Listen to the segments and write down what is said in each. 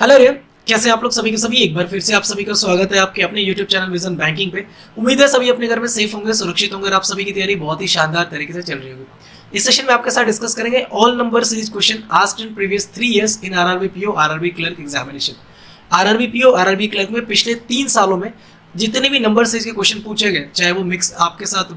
Hello रे, कैसे आप लोग सभी के सभी। एक बार फिर से आप सभी का स्वागत है आपके अपने YouTube चैनल विजन बैंकिंग पे। उम्मीद है सभी अपने घर में सेफ होंगे, सुरक्षित होंगे और आप सभी की तैयारी बहुत ही शानदार तरीके से चल रही होगी। इस सेशन में आपके साथ डिस्कस करेंगे all number series question asked in previous 3 years in RRB PO RRB clerk examination. RRB PO RRB clerk में पिछले 3 सालों में जितने भी नंबर सीरीज के क्वेश्चन पूछे गए, चाहे वो मिक्स आपके साथ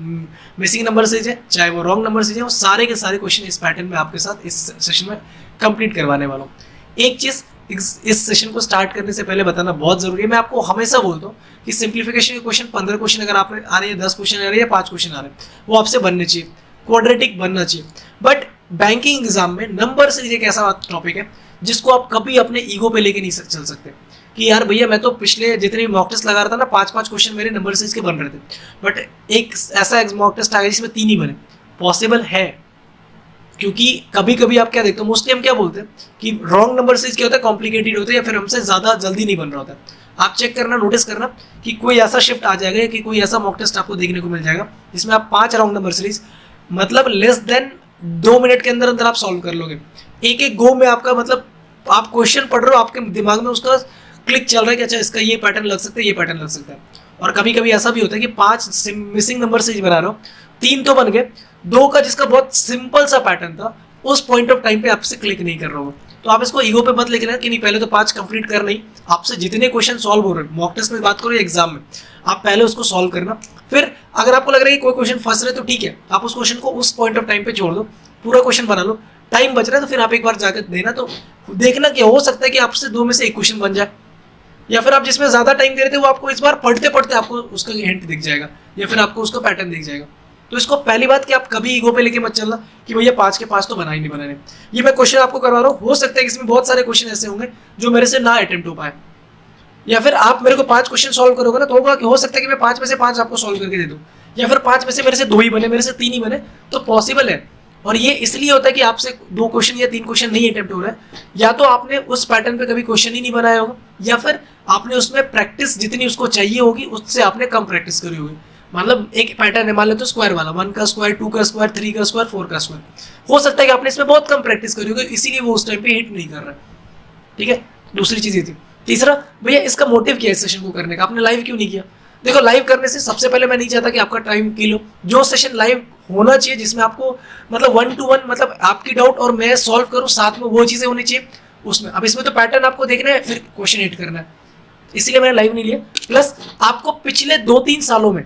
मिसिंग नंबर सीरीज है, चाहे वो रॉन्ग नंबर सीरीज है, वो सारे के सारे क्वेश्चन इस पैटर्न में आपके साथ इस सेशन में कंप्लीट करवाने वाला हूँ। एक चीज इस सेशन को स्टार्ट करने से पहले बताना बहुत जरूरी है। मैं आपको हमेशा बोलता हूँ कि सिंप्लीफिकेशन के क्वेश्चन 15 क्वेश्चन अगर आप आ रहे हैं, 10 क्वेश्चन आ रहे हैं या 5 क्वेश्चन आ रहे हैं, वो आपसे बनने चाहिए, क्वाड्रेटिक बनना चाहिए। बट बैंकिंग एग्जाम में नंबर सीरीज एक ऐसा टॉपिक है जिसको आप कभी अपने ईगो पे लेके नहीं चल सकते कि यार भैया मैं तो पिछले जितने भी मॉक टेस्ट लगा रहा था ना, 5-5 क्वेश्चन मेरे नंबर सीरीज के बन रहे थे, बट एक ऐसा मॉक टेस्ट आ गया जिसमें 3 ही बने। पॉसिबल है, क्योंकि कभी कभी आप क्या देखते हो, मोस्टली हम क्या बोलते हैं कि रॉन्ग नंबर सीरीज क्या होता है, कॉम्प्लिकेटेड होता है या फिर हमसे ज़्यादा जल्दी नहीं बन रहा होता है। आप चेक करना, नोटिस करना कि कोई ऐसा शिफ्ट आ जाएगा कि कोई ऐसा मॉक टेस्ट आपको देखने को मिल जाएगा जिसमें आप 5 रॉन्ग नंबर सीरीज मतलब लेस देन 2 मिनट के अंदर अंदर आप सॉल्व कर लोगे। एक एक गो में आपका मतलब आप क्वेश्चन पढ़ रहे हो, आपके दिमाग में उसका क्लिक चल रहा है कि अच्छा इसका ये पैटर्न लग सकता है, ये पैटर्न लग सकता है। और कभी कभी ऐसा भी होता है कि 5 मिसिंग नंबर सीरीज बना रहे हो, 3 तो बन गए, 2 का जिसका बहुत सिंपल सा पैटर्न था उस पॉइंट ऑफ टाइम पे आपसे क्लिक नहीं कर रहा होगा। तो आप इसको ईगो पे मत लेके ना कि नहीं पहले तो 5 कंप्लीट करना ही। आपसे जितने क्वेश्चन सॉल्व हो रहे हैं, मॉक टेस्ट में बात करो या एग्जाम में, आप पहले उसको सॉल्व करना। फिर अगर आपको लग रहा है कि कोई क्वेश्चन फंस रहे तो ठीक है, आप उस क्वेश्चन को उस पॉइंट ऑफ टाइम पे छोड़ दो, पूरा क्वेश्चन बना लो। टाइम बच रहा है तो फिर आप एक बार जाकर देना, तो देखना कि हो सकता है कि आपसे 2 में से एक क्वेश्चन बन जाए, या फिर आप जिसमें ज्यादा टाइम दे रहे थे वो आपको इस बार पढ़ते पढ़ते आपको उसका हिंट दिख जाएगा या फिर आपको उसका पैटर्न दिख जाएगा। तो इसको पहली बात कि आप कभी ईगो पे लेके मत चलना कि भैया 5 के 5 तो बना ही नहीं बनाने। ये मैं क्वेश्चन आपको करवा रहा हूँ, हो सकता है कि इसमें बहुत सारे क्वेश्चन ऐसे होंगे जो मेरे से ना अटेम्प्ट हो पाए, या फिर आप मेरे को 5 क्वेश्चन सॉल्व करोगे ना तो होगा कि हो सकता है कि मैं 5 में से 5 आपको सॉल्व करके दे दूँ, या फिर 5 में से मेरे से 2 ही बने, मेरे से 3 ही बने, तो पॉसिबल है। और ये इसलिए होता है कि आपसे 2 क्वेश्चन या 3 क्वेश्चन नहीं अटेम्प्ट हो रहा है, या तो आपने उस पैटर्न पे कभी क्वेश्चन ही नहीं बनाया होगा, या फिर आपने उसमें प्रैक्टिस जितनी उसको चाहिए होगी उससे आपने कम प्रैक्टिस करी होगी। मतलब एक पैटर्न है, मान लेते तो स्क्वायर वाला, 1 का स्क्वायर, 2 का स्क्वायर, 3 का स्क्वायर, 4 का स्क्वायर, हो सकता है कि आपने इसमें बहुत कम प्रैक्टिस करी होगी, इसीलिए वो उस टाइम पे हिट नहीं कर रहा है। ठीक है, दूसरी चीज ये थी। तीसरा, भैया इसका मोटिव क्या है इस सेशन को करने का, आपने लाइव क्यों नहीं किया? देखो, लाइव करने से सबसे पहले मैं नहीं चाहता कि आपका टाइम किल हो। जो सेशन लाइव होना चाहिए जिसमें आपको मतलब 1 to 1 मतलब आपकी डाउट और मैं सॉल्व करूं साथ में, वो चीजें होनी चाहिए उसमें। अब इसमें तो पैटर्न आपको देखना है, फिर क्वेश्चन हिट करना है, इसीलिए मैंने लाइव नहीं लिया। प्लस आपको पिछले 2-3 सालों में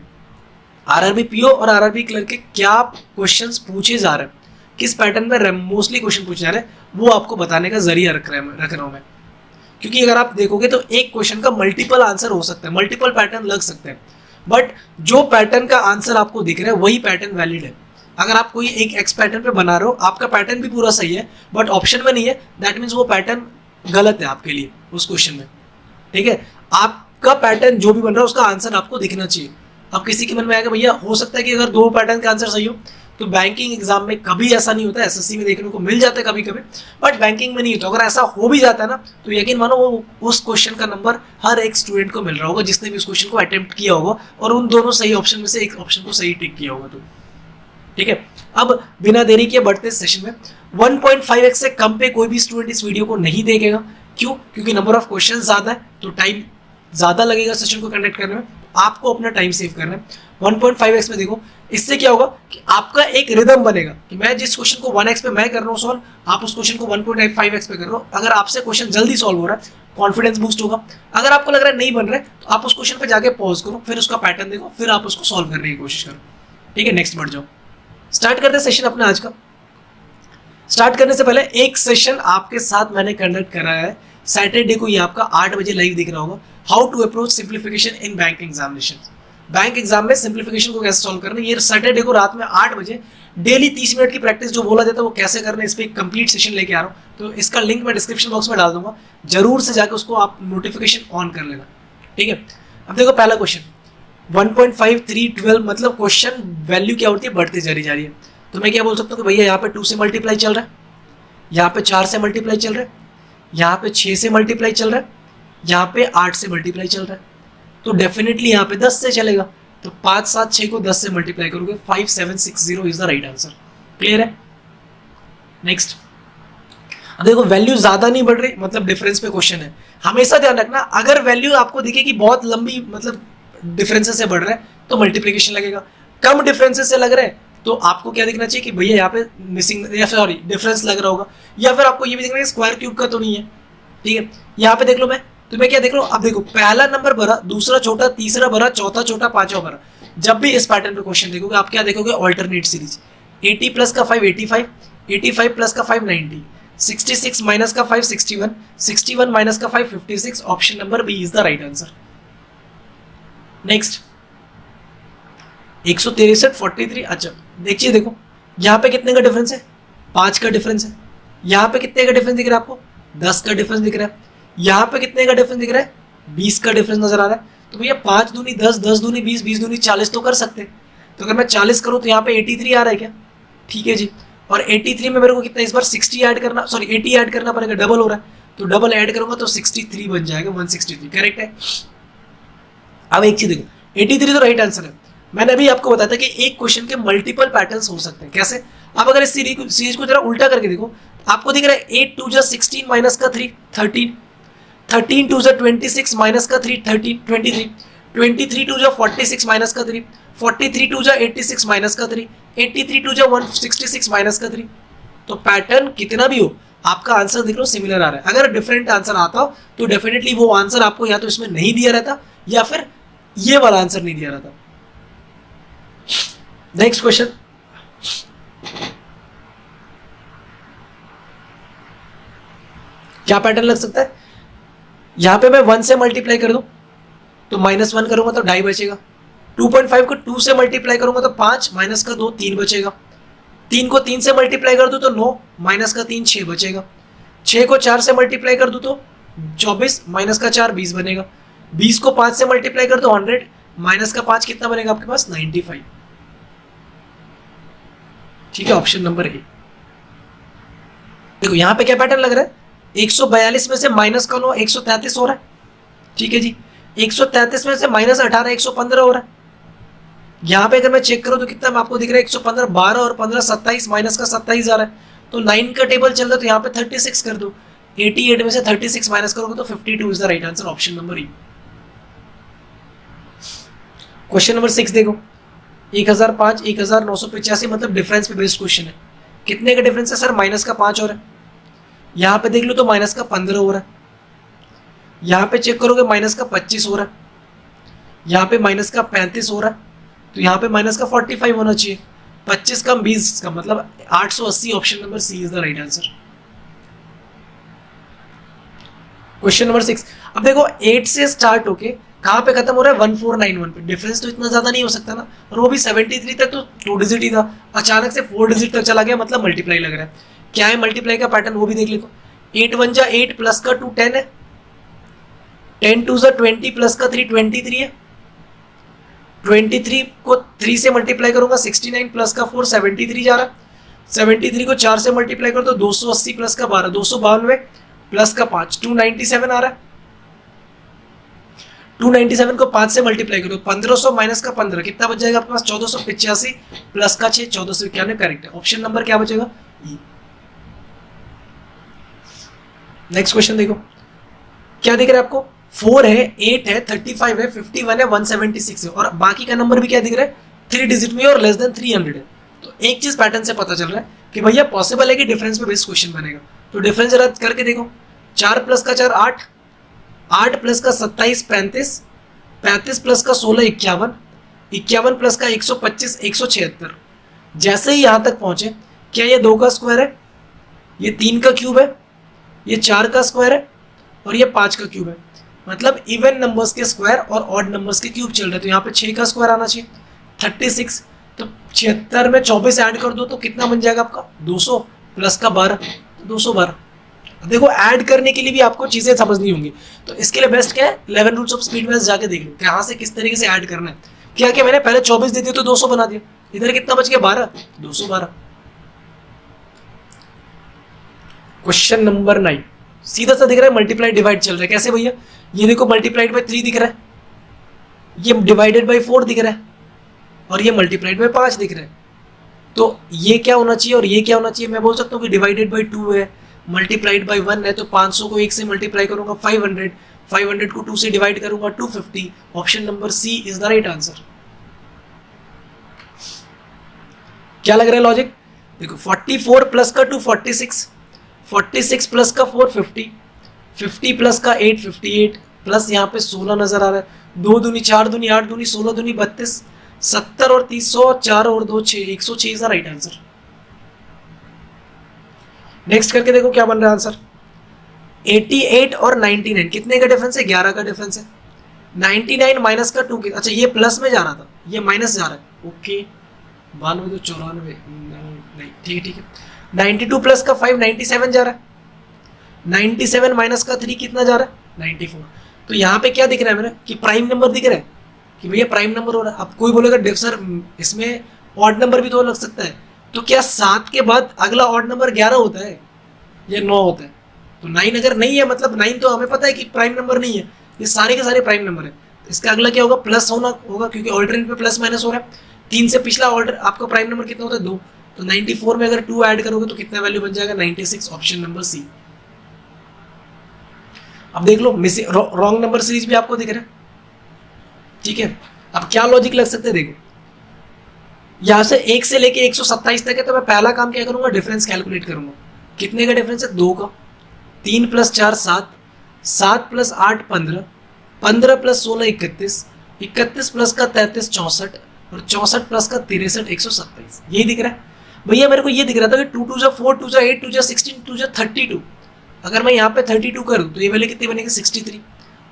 आरआरबी पीओ और आरआरबी क्लर्क के क्या क्वेश्चंस पूछे जा रहे हैं, किस पैटर्न में मोस्टली क्वेश्चन पूछे जा रहे हैं, वो आपको बताने का जरिया रख रहा हूं मैं। क्योंकि अगर आप देखोगे तो एक क्वेश्चन का मल्टीपल आंसर हो सकता है, मल्टीपल पैटर्न लग सकते हैं, बट जो पैटर्न का आंसर आपको दिख रहा है वही पैटर्न वैलिड है। अगर आप कोई एक एक्स पैटर्न पे बना रहे हो, आपका पैटर्न भी पूरा सही है बट ऑप्शन में नहीं है, दैट मीन्स वो पैटर्न गलत है आपके लिए उस क्वेश्चन में। ठीक है, आपका पैटर्न जो भी बन रहा है उसका आंसर आपको दिखना चाहिए। अब किसी के मन में आएगा भैया हो सकता है कि अगर 2 पैटर्न का आंसर सही हो, तो बैंकिंग एग्जाम में कभी ऐसा नहीं होता, एसएससी में देखने को मिल जाता है कभी कभी, बट बैंकिंग में नहीं होता। अगर ऐसा हो भी जाता है ना, तो यकीन मानो वो उस क्वेश्चन का नंबर हर एक स्टूडेंट को मिल रहा होगा जिसने भी उस क्वेश्चन को अटेम्प्ट किया होगा और उन दोनों सही ऑप्शन में से एक ऑप्शन को सही टिक किया होगा। तो ठीक है, अब बिना देरी के बढ़ते सेशन में। 1.5x से कम पे कोई भी स्टूडेंट इस वीडियो को नहीं देखेगा। क्यों? क्योंकि नंबर ऑफ क्वेश्चन ज्यादा है, तो टाइम ज्यादा लगेगा सेशन को कंडक्ट करने में, आपको अपना टाइम सेव करना है। 1.5x में देखो, इससे क्या होगा कि आपका एक रिदम बनेगा कि मैं जिस क्वेश्चन को 1x पे मैं कर रहा हूँ सॉल्व, आप उस क्वेश्चन को 1.5x पे कर रहे हो। अगर आपसे क्वेश्चन जल्दी सॉल्व हो रहा है, कॉन्फिडेंस बूस्ट होगा। अगर आपको लग रहा है नहीं बन रहा है, तो आप उस क्वेश्चन पे जाके पॉज करो, फिर उसका पैटर्न देखो, फिर आप उसको सॉल्व करने की कोशिश करो। ठीक है, नेक्स्ट बढ़ जाओ, स्टार्ट करते हैं सेशन अपना आज का। स्टार्ट करने से पहले एक सेशन आपके साथ मैंने कंडक्ट कराया है सैटरडे को, ये आपका 8 बजे लाइव दिख रहा होगा, how to approach simplification in bank examination. Bank exam में सिंप्लीफिकेशन को कैसे सॉल्व करना, ये सैटरडे को रात में 8 बजे डेली 30 मिनट की प्रैक्टिस जो बोला जाता है वो कैसे करना है, इस पर एक कंप्लीट सेशन लेके आ रहा हूँ। तो इसका लिंक मैं डिस्क्रिप्शन बॉक्स में डाल दूंगा, जरूर से जाकर उसको आप नोटिफिकेशन ऑन कर लेना। ठीक है, अब देखो पहला क्वेश्चन 1.5 3 12 मतलब क्वेश्चन वैल्यू क्या होती है, बढ़ती जा रही है। तो मैं क्या बोल सकता हूँ कि भैया यहाँ पे 2 से मल्टीप्लाई चल रहा है, यहाँ पे 4 से मल्टीप्लाई चल रहा है, यहाँ पे 6 से मल्टीप्लाई चल रहा है, यहाँ पे 8 से मल्टीप्लाई चल रहा है, तो डेफिनेटली यहाँ पे 10 से चलेगा। तो 5 7 6 को 10 से मल्टीप्लाई करोगे, 5760 is the right answer. Clear है? नेक्स्ट, अब देखो वैल्यू ज्यादा नहीं बढ़ रही मतलब डिफरेंस पे क्वेश्चन है। हमेशा ध्यान रखना अगर वैल्यू आपको दिखे कि बहुत लंबी मतलब डिफरेंसेस से बढ़ रहा है तो मल्टीप्लिकेशन लगेगा, कम डिफरेंसेस से लग रहा है तो आपको क्या दिखना चाहिए कि भैया यहाँ पे मिसिंग या सॉरी डिफरेंस लग रहा होगा, या फिर आपको ये भी देखना है स्क्वायर क्यूब का तो नहीं है। ठीक है, यहाँ पे देख लो मैं तुम्हें क्या देख लो, अब देखो पहला नंबर भरा, दूसरा छोटा, तीसरा भरा, चौथा छोटा, पांचवा भरा। जब भी इस पैटर्न पे क्वेश्चन देखोगे आप क्या देखोगे, ऑल्टरनेट सीरीज। 80 प्लस का 5 85, 85 प्लस का 5 90, 66 माइनस का 5 61, 61 माइनस का 5 56। Option number B is the right answer. Next 163 43। अच्छा देखिए, देखो यहाँ पे कितने का डिफरेंस है, 5 का डिफरेंस है। यहाँ पे कितने का डिफरेंस दिख रहा है आपको, 10 का डिफरेंस दिख रहा है। यहाँ पे कितने का डिफरेंस दिख रहा है, 20 का डिफरेंस नजर आ रहा है। तो भैया 5 दूनी 10, 10 दूनी 20, 20 दूनी 40 तो कर सकते हैं। तो अगर मैं 40 करूँ तो यहाँ पे 83 आ रहा है क्या, ठीक है जी। और 83 में मेरे को कितना इस बार 60 ऐड करना, सॉरी 80 ऐड करना पड़ेगा, डबल हो रहा है तो डबल ऐड करूंगा तो 63 बन जाएगा, 163 करेक्ट है। अब एक चीज देखो, 83 तो राइट आंसर है। मैंने अभी आपको बताया था कि एक क्वेश्चन के मल्टीपल पैटर्न्स हो सकते हैं, कैसे। अब अगर इस सीरीज को जरा उल्टा करके देखो, आपको दिख रहा है 8 2 जा 16 माइनस का 3 13, 13 2 जा 26 माइनस का 3 13 23, 23 2 जा 46 माइनस का 3 43, 2 जा 86 माइनस का 3 83, 2 जा 166 माइनस का 3। तो पैटर्न कितना भी हो आपका आंसर देख लो सिमिलर आ रहा है। अगर डिफरेंट आंसर आता हो तो डेफिनेटली वो आंसर आपको या तो इसमें नहीं दिया रहता या फिर ये वाला आंसर नहीं दिया रहता। नेक्स्ट क्वेश्चन, क्या पैटर्न लग सकता है, यहां पे मैं 1 से मल्टीप्लाई कर दूं तो -1 करूंगा तो 2.5 बचेगा। 2.5 को 2 से मल्टीप्लाई करूंगा तो 5 माइनस का 2 3 बचेगा। 3 को 3 से मल्टीप्लाई कर दूं तो 9 माइनस का 3 6 बचेगा। 6 को 4 से मल्टीप्लाई कर दूं तो 24 माइनस का 4 20 बनेगा। 20 को 5 से मल्टीप्लाई कर दो 100 माइनस का 5 कितना बनेगा आपके पास 95। ठीक है, ऑप्शन नंबर ए। देखो यहां पे क्या पैटर्न लग रहा है, 142 में से माइनस का 9 133 हो रहा है। ठीक है जी, 133 में से -18 115 हो रहा है। यहाँ पे अगर मैं चेक करूँ तो कितना आपको दिख रहा है 115 12 और 15 27 माइनस का 27 आ रहा है। तो 9 का टेबल चल रहा है तो यहाँ पे 36 कर दो। 88 में से 36 माइनस करोगे तो 52 is the right answer, option number E. Question number 6 देखो, 1005 1985 मतलब डिफरेंस पे बेस्ड क्वेश्चन है। कितने का डिफरेंस है सर, माइनस का 5 हो रहा है। यहाँ पे देख लो तो माइनस का 15 हो रहा है। यहाँ पे चेक करोगे माइनस का 25 हो रहा है। यहाँ पे माइनस का 35 हो रहा है। तो यहाँ पे माइनस का 45 होना चाहिए। 25 कम 20 का मतलब 880, option number C is the right answer. Question number 6, अब देखो 8 से स्टार्ट होके कहाँ पे खत्म हो रहा है 1491 पे। डिफरेंस तो इतना ज्यादा नहीं हो सकता ना, और वो भी 73 तक तो 2 डिजिट ही था, अचानक से 4 डिजिट तक चला गया मतलब मल्टीप्लाई लग रहा है। क्या है मल्टीप्लाई का पैटर्न वो भी देख लो। 8 1 जा 8 प्लस का 2 10 है। 10 2 जा 20 प्लस का 3 23 है। 23 को 3 से मल्टीप्लाई करूंगा 69 प्लस का 4 73 जा रहा है। 73 को 4 से मल्टीप्लाई करो तो 280 प्लस का 12 292 प्लस का 5 297 आ रहा है। 297 को 5 से मल्टीप्लाई करो 1500 माइनस का 15 कितना बच जाएगा आपके पास 1485 प्लस का 6 1491 करेक्ट है। ऑप्शन नंबर क्या बचेगा ई। नेक्स्ट क्वेश्चन देखो, क्या दिख रहा है आपको 4 है 8 है 35 है 51 है 176 है, और बाकी का नंबर भी क्या दिख रहा है 3 डिजिट में और लेस देन 300 है। तो एक चीज पैटर्न से पता चल रहा है कि भैया पॉसिबल है कि डिफरेंस पे बेस्ड क्वेश्चन बनेगा। तो डिफरेंस रद्द करके देखो, 4 प्लस का 4 8, 8 प्लस का 27 35, 35 प्लस का 16 51, 51 प्लस का 125 176। जैसे ही यहां तक पहुंचे, क्या ये 2 का स्क्वायर है, ये 3 का क्यूब है, ये 4 का स्क्वायर है और ये 5 का क्यूब है। मतलब इवन नंबर्स के स्क्वायर और ऑड नंबर्स के क्यूब चल रहे हैं। तो यहाँ पे 6 का स्क्वायर आना चाहिए 36, तो 76 में 24 ऐड कर दो तो कितना बन जाएगा आपका 200 प्लस का 12 212। देखो ऐड करने के लिए भी आपको चीजें समझनी होंगी, तो इसके लिए बेस्ट क्या है 11 रूल्स ऑफ स्पीड मैथ्स जाके देख लो कहाँ से किस तरीके से ऐड करना है। क्या क्या मैंने पहले 24 दे दिया तो 200 बना दिया, इधर कितना बच गया 12 212। क्वेश्चन नंबर 9, सीधा सा दिख रहा है मल्टीप्लाई डिवाइड चल रहा है। कैसे भैया, ये देखो मल्टीप्लाइड बाय 3 दिख रहा है, ये डिवाइडेड बाय 4 दिख रहा है और ये मल्टीप्लाइड बाय 5 दिख रहा है। तो ये क्या होना चाहिए और ये क्या होना चाहिए, मैं बोल सकता हूँ कि डिवाइडेड बाय 2 है, मल्टीप्लाइड बाई 1 है, तो 500 को 1 से मल्टीप्लाई करूंगा 500, 500 को 2 से डिवाइड करूंगा 250। Option number C is the right answer. क्या लग रहा है लॉजिक? देखो 44 प्लस का 2 46, 46 प्लस का 4 50, 50 प्लस का 8 58, प्लस यहाँ पे 16 नजर आ रहा है। 2 दूनी 4 दूनी 8 दूनी 16 दूनी 32, 70 और 300, 4 और 2 6, 106 is the right answer. Next करके देखो क्या बन रहा है आंसर। 88 और 99 कितने का डिफरेंस है? 11 का डिफरेंस है। 99 माइनस का 2, अच्छा ये प्लस में जा रहा था, ये माइनस जा रहा है। ओके 92 तो 94 नहीं, ठीक है। 92 प्लस का 5 97 जा रहा है। 97 माइनस का 3 कितना जा रहा है? 94। तो यहाँ पे क्या दिख रहा है मेरा कि प्राइम नंबर दिख रहा है कि भैया प्राइम नंबर हो रहा है। अब कोई बोलेगा सर इसमें ऑड नंबर भी तो लग सकता है, तो क्या 7 के बाद अगला ऑड नंबर 11 होता है या 9 होता है? तो 9 अगर नहीं है मतलब 9 तो हमें पता है कि प्राइम नंबर नहीं है, ये सारे के सारे प्राइम नंबर है। तो इसका अगला क्या होगा? प्लस होना होगा, क्योंकि ऑल्टरनेट पे प्लस माइनस हो रहा है। 3 से पिछला ऑर्डर आपका प्राइम नंबर कितना होता है? 2। तो 94 में अगर 2 ऐड करोगे तो कितना वैल्यू बन जाएगा? 96। Option number C. अब देख लो रॉन्ग नंबर सीरीज भी आपको दिख रहा है, ठीक है। अब क्या लॉजिक लग सकते हैं? देखो यहां से 1 से लेके 127 तक है, तो मैं पहला काम क्या करूंगा? डिफरेंस कैलकुलेट करूंगा। कितने का डिफरेंस है? 2 का। 3 प्लस 4 7, 7 प्लस 8 15, 15 प्लस 16 31, 31 प्लस का 33 64, और 64 प्लस का 63 127। यही दिख रहा है भैया। मेरे को ये दिख रहा था कि 2 2 जा 4, 2 जा 8, 2 जा 16, 2 जा 32। अगर मैं यहाँ पे 32 करूँ तो ये वैल्यू कितनी बनेगी? 63।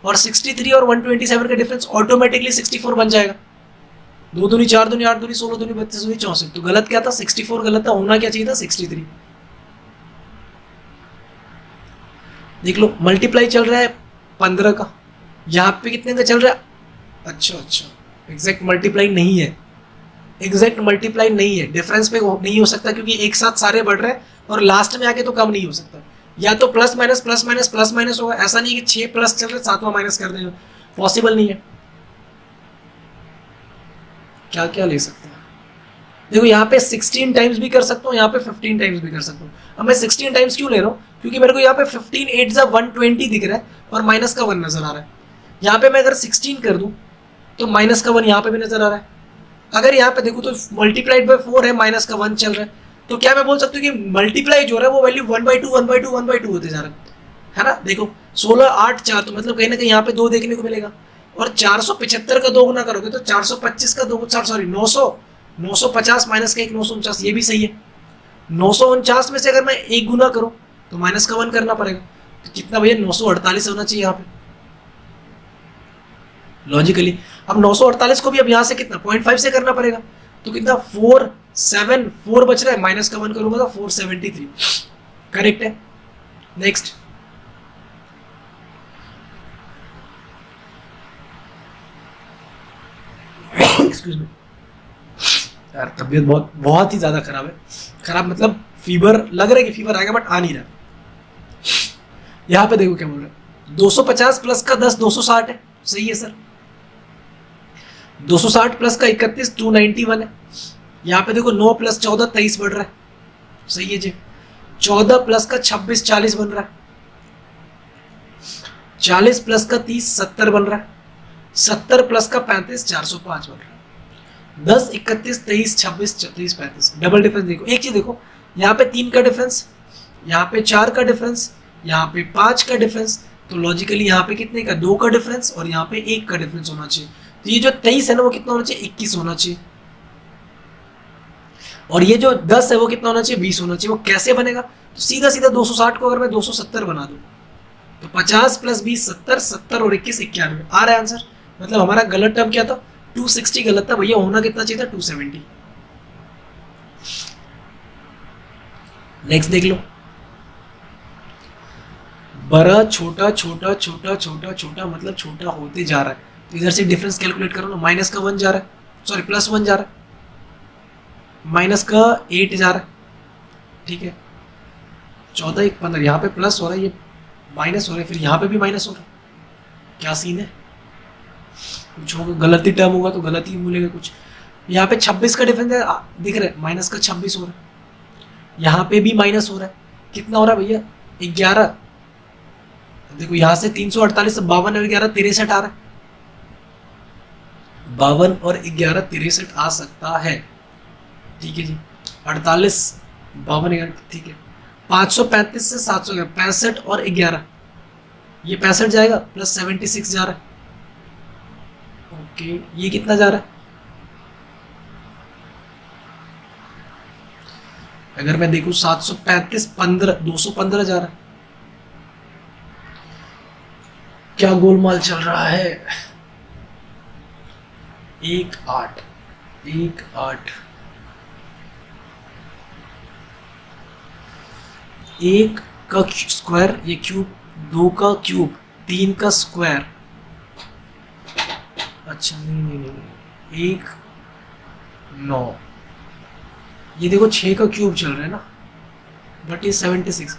और 63 और 127 का डिफरेंस ऑटोमेटिकली 64 बन जाएगा। 2 दूनी 4 दूनी 8 दूनी 16 दूनी 32 दूनी 64। तो गलत क्या था? 64 गलत था, होना क्या चाहिए था? 63। देख लो मल्टीप्लाई चल रहा है 15 का, यहाँ पे कितने का चल रहा है? अच्छा एग्जैक्ट मल्टीप्लाई नहीं है, एग्जैक्ट मल्टीप्लाई नहीं है, डिफरेंस पे नहीं हो सकता क्योंकि एक साथ सारे बढ़ रहे हैं और लास्ट में आके तो कम नहीं हो सकता। या तो plus minus plus minus plus minus होगा, ऐसा नहीं कि 6 प्लस चल रहे 7वां माइनस कर देंगे, पॉसिबल नहीं है। क्या क्या ले सकते हैं? देखो यहाँ पे 16 टाइम्स भी कर सकता हूँ, यहाँ पे 15 टाइम्स भी कर सकता हूँ। अब मैं 16 टाइम्स क्यों ले रहा हूँ? क्योंकि मेरे को यहाँ पे 15 8 जा 120 दिख रहा है और माइनस का 1 नजर आ रहा है। यहाँ पे मैं अगर 16 कर दूँ तो माइनस का 1 यहाँ पे भी नजर आ रहा है। अगर यहाँ पे देखो तो मल्टीप्लाइड बाय 4 है, माइनस का 1 चल रहा है, तो क्या मैं बोल सकती हूँ कि मल्टीप्लाई जो है वो वैल्यू 1/2 1/2 1/2 होते जा रहा है ना। देखो 16 8 4, तो मतलब कहीं ना कहीं यहाँ पे 2 देखने को मिलेगा। और 475 का 2 गुना करोगे तो 425 का 2, सॉरी 950 माइनस का 1 949, ये भी सही है। 949 में से अगर मैं 1 गुना करूँ तो माइनस का 1 करना पड़ेगा, तो कितना भैया? 948 होना चाहिए यहाँ पे लॉजिकली। अब 948 को भी अब यहाँ से कितना 0.5 से करना पड़ेगा, तो कितना 474 बच रहा है, माइनस का 1 करूंगा तो 473 करेक्ट है। नेक्स्ट एक्सक्यूज मी यार, तबीयत बहुत ही ज्यादा खराब है। खराब मतलब फीवर लग रहा है कि फीवर आएगा बट आ नहीं रहा। यहाँ पे देखो क्या बोल रहा है, 250 प्लस का 10 260 है, सही है सर। 260 प्लस का 31 291 है। यहाँ पे देखो 9 प्लस 14 23 बढ़ रहा है, सही है जी। 14 प्लस का 26 40 बन रहा है। 40 प्लस का 30 70 बन रहा है। 70 प्लस का 35 405 बन रहा है। 10 31 23 26 30 35 डबल डिफरेंस देखो। एक चीज देखो, यहाँ पे 3 का डिफरेंस, यहाँ पे 4 का डिफरेंस, यहाँ पे 5 का डिफरेंस, तो लॉजिकली यहाँ पे कितने का 2 का डिफरेंस और यहाँ पे 1 का डिफरेंस होना चाहिए। तो ये जो 23 है ना वो कितना होना चाहिए 21 होना चाहिए, और ये जो 10 है वो कितना होना चाहिए 20 होना चाहिए। वो कैसे बनेगा? तो सीधा सीधा 260 को अगर मैं 270 बना दूं तो 50 प्लस 20 70, 70 और 21 91 आ रहा है आंसर। मतलब हमारा गलत टर्म क्या था 260 गलत था भैया, होना कितना चाहिए था 270। नेक्स्ट देख लो, बड़ा छोटा छोटा छोटा छोटा छोटा मतलब छोटा होते जा रहा है। तो इधर से डिफरेंस कैलकुलेट करो ना, माइनस का 1 जा रहा है, सॉरी प्लस 1 जा रहा है, माइनस का 8 जा रहा है, ठीक है। 14 1 15, यहाँ पे प्लस हो रहा है, ये माइनस हो रहा है, फिर यहाँ पे भी माइनस हो रहा है। क्या सीन है? कुछ होगा, गलत ही टर्म होगा तो गलत ही मिलेगा कुछ। यहाँ पे 26 का डिफरेंस दिख रहा है, माइनस का 26 हो रहा है। यहाँ पे भी माइनस हो रहा है, कितना हो रहा है भैया 11, देखो यहाँ से 348, 52 और 11 63 आ रहा है, 52 और 11 63 आ सकता है, ठीक है जी। 48, 52, 11, ठीक है। 535 से 700, 65 और 11, ये 65 जाएगा प्लस 76 जा रहा है, ओके। ये कितना जा रहा है, अगर मैं देखूं 735 15 215 जा रहा है। क्या गोलमाल चल रहा है। 1 8 1 8 1 का स्क्वायर, ये क्यूब, 2 का क्यूब, 3 का स्क्वायर, अच्छा नहीं 1 9, ये देखो 6 का क्यूब चल रहा है ना, बट ये 76,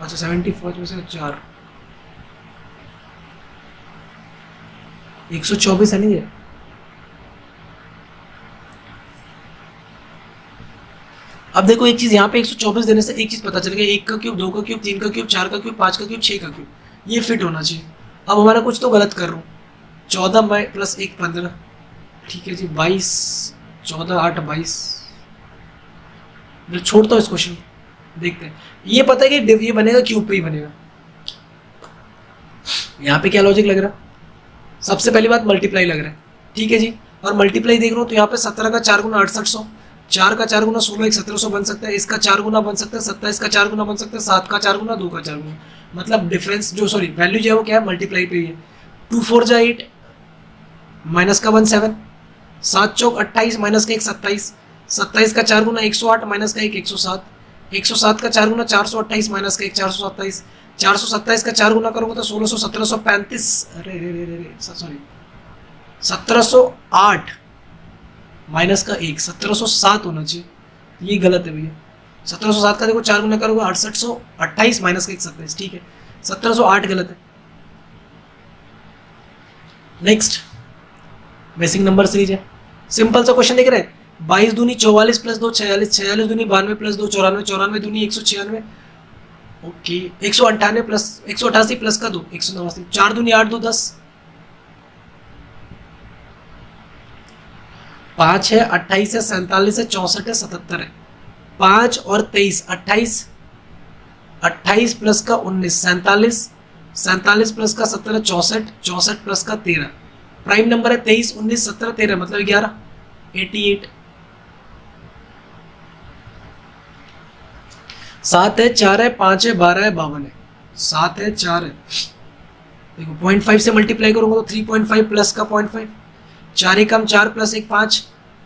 अच्छा 74 में से 4, 124 है नहीं ये। अब देखो एक चीज यहाँ पे 124 देने से एक चीज पता चल गया, 1 का क्यूब, 2 का क्यूब, 3 का क्यूब, 4 का क्यूब, 5 का क्यूब, 6 का क्यूब, ये फिट होना चाहिए। अब हमारा कुछ तो गलत कर रहा हूँ। 14 प्लस 1 15, ठीक है जी। 22 14 8 22, मैं छोड़ता हूँ इस क्वेश्चन, देखते हैं। ये पता है कि ये बनेगा क्यूब पे ही बनेगा। यहाँ पे क्या लॉजिक लग रहा है, सबसे पहली बात मल्टीप्लाई लग रहा है, ठीक है जी। और मल्टीप्लाई देख रहा हूँ तो यहाँ पे 17 का 4 गुना 6800, 4 का 4 गुना 16 1700 बन सकता है, इसका 4 गुना बन सकता है 27 का 4 गुना बन सकता है, 7 का 4 गुना, 2 का 4 गुना, मतलब डिफरेंस जो सॉरी वैल्यू जो है वो क्या है, मल्टीप्लाई पे ही है। 2 4 जा 8, माइनस का 1 7, 7 चौक 28, माइनस का 1 27, 27 का 4 गुना 108, माइनस का 1 107, 107 का 4 गुना 428, माइनस का 1 427, 427 का 4 गुना करोगे तो 1600 1735, अरे रे रे रे रे सॉरी 1708, माइनस का 1 1707 होना चाहिए, ये गलत है भैया। 1707 का देखो 4 गुना करोगे 6828, माइनस का 1 27, ठीक है। 1708 गलत है। नेक्स्ट बेसिक नंबर सीरीज है, सिंपल सा क्वेश्चन देख रहे हैं। 22 दूनी 44 प्लस 2 46, 46 दूनी 92 प्लस 2 94, 94 दूनी 196, ओके। 198 प्लस 188 प्लस का 2 189, 4 दूनी 8 2 10, 5 है 28 है 47 है 64 है 77 है, 5 और 23 28, 28 प्लस का 19 47, 47 प्लस का 17 64, 64 प्लस का 13, प्राइम नंबर है 23 19 17 13, मतलब 11 88, 7 है 4 है 5 है 12 है 52 है, 7 है 4 है, देखो 0.5 से मल्टीप्लाई करूंगा तो 3.5 प्लस का 0.5, 4 एकम 4 प्लस 1 5,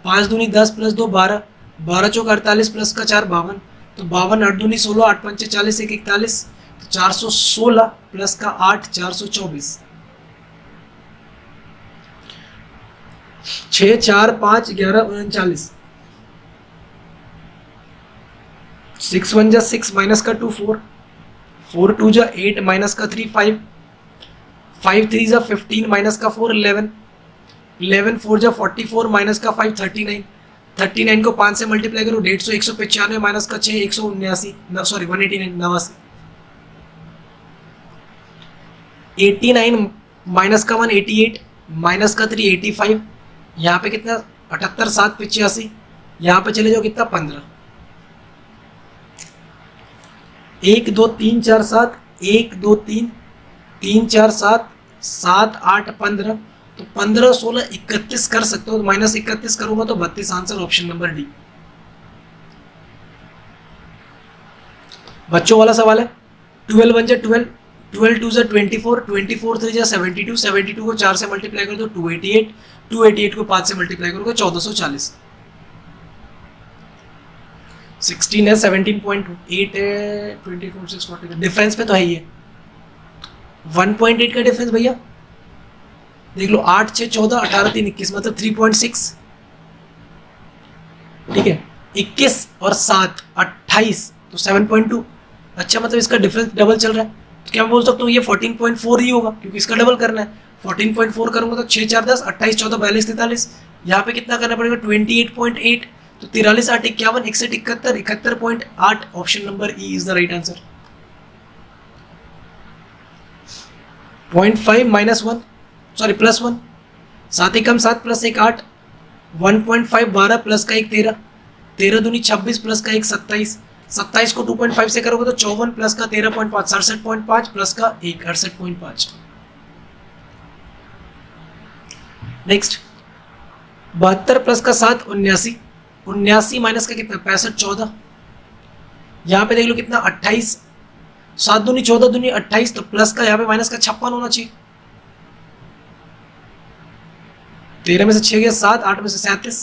5 दूनी 10 प्लस 2 12, 12 चौक 48 प्लस का 4 52, तो 52 8 दूनी 16, 8 पंचे 40 1 41, तो 416 प्लस का 8 424, 6 4 5 11 39, 6 1 जा 6, माइनस का 2 4, 4 2 जा 8, माइनस का 3 5, 5 3 जा 15, माइनस का 4 11, 11 4 जा 44, माइनस का 5 39, 39 को 5 से मल्टीप्लाई करो 150, 195, माइनस का 6 179, सॉरी 189 89, 89 माइनस का 1 88, माइनस का 3 85, यहाँ पे कितना 78 7 85, यहाँ पे चले जाओ कितना 15, 1 2 3 4 7, 1 2 3 3 4 7 7 8 15, तो 15 16 31 कर सकते हो, तो माइनस 31 करूंगा तो 32, आंसर ऑप्शन नंबर डी। बच्चों वाला सवाल है। 12 1 जा 12, 12 2 जा 24, 24 3 जा 72, 72 को 4 से मल्टीप्लाई कर दो 288, 288 को 5 से मल्टीप्लाई करोगे 1440, 16 है 17.8 है 20.640, डिफरेंस पे तो है ही है 1.8 का डिफरेंस भैया, देख लो 8 6 14 18 3 21, मतलब 3.6, ठीक है। 21 और 7 28, तो 7.2, अच्छा मतलब इसका डिफरेंस डबल चल रहा है, तो क्या मैं बोल सकता हूँ ये 14.4 ही होगा, क्योंकि इसका डबल करना है। 14.4 करूंगा तो 6 4 10 28 14 42 43, यहाँ पे कितना करना पड़ेगा 28.8, तो 43 8 51 61 71 71.8 option number E is the right answer. 0.5 -1 sorry +1 7 Ekam 7 plus 1 8 1.5 12 plus का 1 13 13 दूनी 26 प्लस का 1 27 27 को 2.5 से करोगे तो 54 प्लस का 13.5 67.5 प्लस का 1 68.5। नेक्स्ट 72 प्लस का 7 79 79 माइनस का कितना 65 14 यहाँ पे देख लो कितना 28 7 दूनी 14 दूनी 28 तो प्लस का यहाँ पे माइनस का 56 होना चाहिए। 13 में से 6 गया 7 8 में से 37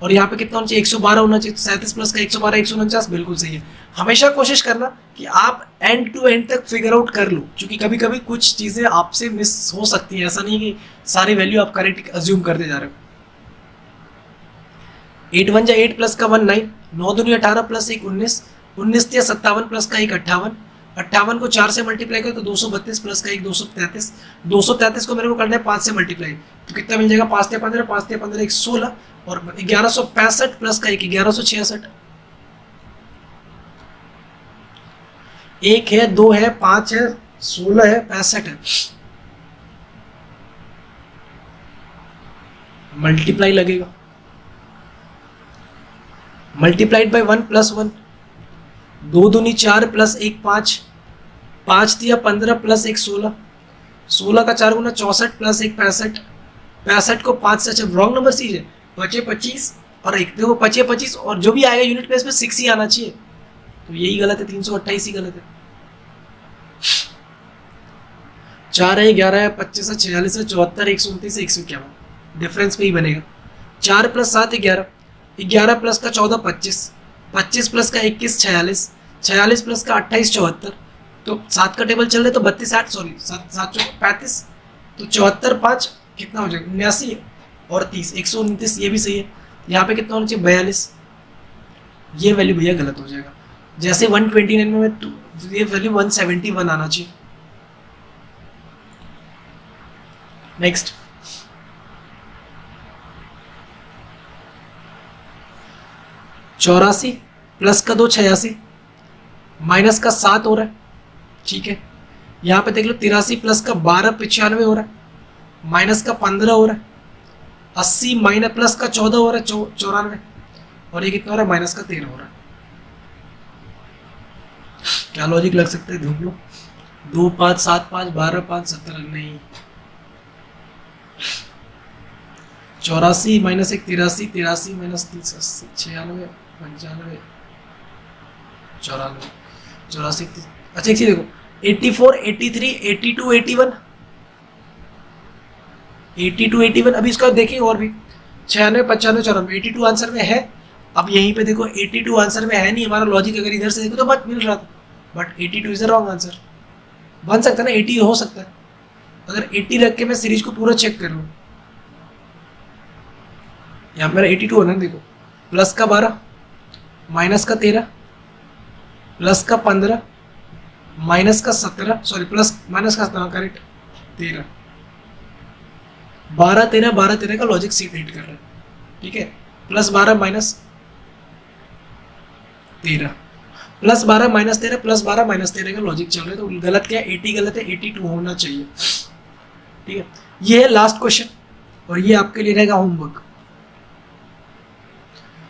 और यहाँ पे कितना होना चाहिए 112 होना चाहिए। तो 37 प्लस का 112 149 बिल्कुल सही है। हमेशा कोशिश करना कि आप एंड टू एंड तक फिगर आउट कर लो, क्योंकि कभी कभी कुछ चीज़ें आपसे मिस हो सकती हैं। ऐसा नहीं कि सारी वैल्यू आप करेक्ट अज्यूम करते जा रहे हो। 8 1 जा 8 प्लस का 1 9 9 दूनी 18 प्लस 1 19 19 या 57 प्लस का 1 58 58 को 4 से मल्टीप्लाई करो तो 232 प्लस का 1 233 233 को मेरे को करना है 5 से मल्टीप्लाई तो कितना मिल जाएगा 5 15 5 15 1 16 और 1165 प्लस का 1 1166 1 है 2 है 5 है 16 है 65 है। मल्टीप्लाई लगेगा मल्टीप्लाइड बाय 1 प्लस 1 2 दूनी 4 प्लस 1 5 5 दिया 15 प्लस 1 16 16 का 4 गुना 64 प्लस 1 65 65 को 5 से अच्छा रॉन्ग नंबर सीज है 25 और 1 देखो 25 और जो भी आएगा यूनिट प्लेस में 6 ही आना चाहिए तो यही गलत है 328 ही गलत है। 4 है 11 है 25 है 46 है 74 129 है 151 डिफरेंस पे ही बनेगा। 4 प्लस 7 11 11 प्लस का 14 25 25 प्लस का 21 46 46 प्लस का 28 74 तो 7 का टेबल चल रहे तो 32 8 सॉरी 7 35 तो 74 5 कितना हो जाएगा 79 और 30 129 ये भी सही है। यहाँ पे कितना होना चाहिए 42 ये वैल्यू भैया गलत हो जाएगा। जैसे 129 में तो ये वैल्यू 171 आना चाहिए। नेक्स्ट 84 प्लस का 2 86 माइनस का 7 हो रहा है ठीक है। यहाँ पे देख लो 83 प्लस का 12 95 हो रहा है माइनस का 15 हो रहा है 80 माइनस प्लस का 14 हो रहा है 94 और ये कितना हो रहा है माइनस का 13 हो रहा है। क्या लॉजिक लग सकता है ढूंढ लो 2 5 7 5 12 5 17 नहीं 84 माइनस 1 83 83 माइनस 30 96 95 94 84 अच्छा एक चीज देखो 84 83 82 81 82 81 अभी इसका देखें और भी 96 95 94 82 आंसर में है। अब यहीं पे देखो 82 आंसर में है नहीं हमारा लॉजिक अगर इधर से देखो तो बट मिल रहा था but 82 is the wrong answer. बन सकता है ना 80 हो सकता है अगर 80 रख के मैं सीरीज को पूरा चेक कर लूँ यहाँ मेरा 82 होना देखो प्लस का 12 माइनस का 13 प्लस का 15 माइनस का 17 सॉरी प्लस माइनस का 17 करेक्ट 13 12 13 12 13 का लॉजिक सीट हिट कर रहा है ठीक है। Plus 12 minus 13 plus 12 minus 13 plus 12 minus 13 का लॉजिक चल रहा है तो गलत क्या है 80 गलत है 82 होना चाहिए ठीक है। ये है लास्ट क्वेश्चन और ये आपके लिए रहेगा होमवर्क।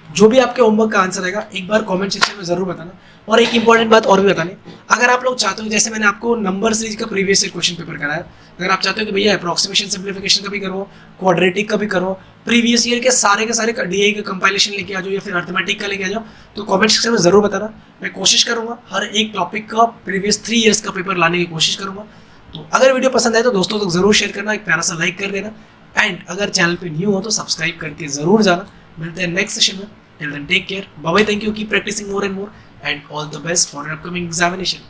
जो भी आपके होमवर्क का आंसर आएगा एक बार कमेंट सेक्शन में जरूर बताना। और एक इंपॉर्टेंट बात और भी बताने अगर आप लोग चाहते हो जैसे मैंने आपको नंबर सीरीज का प्रीवियस क्वेश्चन पेपर कराया अगर आप चाहते हो कि भैया अप्रोक्सीमेशन सिंप्लीफिकेशन का भी करो क्वाड्रेटिक का भी करो प्रीवियस ईयर के सारे डीआई का कंपाइलेशन लेके आ जाओ या फिर अर्थमेटिक का लेके आ जाओ तो कमेंट सेक्शन में जरूर बताना। मैं कोशिश करूंगा हर एक टॉपिक का प्रीवियस 3 ईयर्स का पेपर लाने की कोशिश करूंगा। तो अगर वीडियो पसंद आए तो दोस्तों तक जरूर शेयर करना एक प्यारा सा लाइक कर देना एंड अगर चैनल पे न्यू हो तो सब्सक्राइब करके जरूर जाना। मिलते हैं नेक्स्ट सेशन में। Till then, take care. Bye bye. Thank you. Keep practicing more and more. And all the best for your upcoming examination.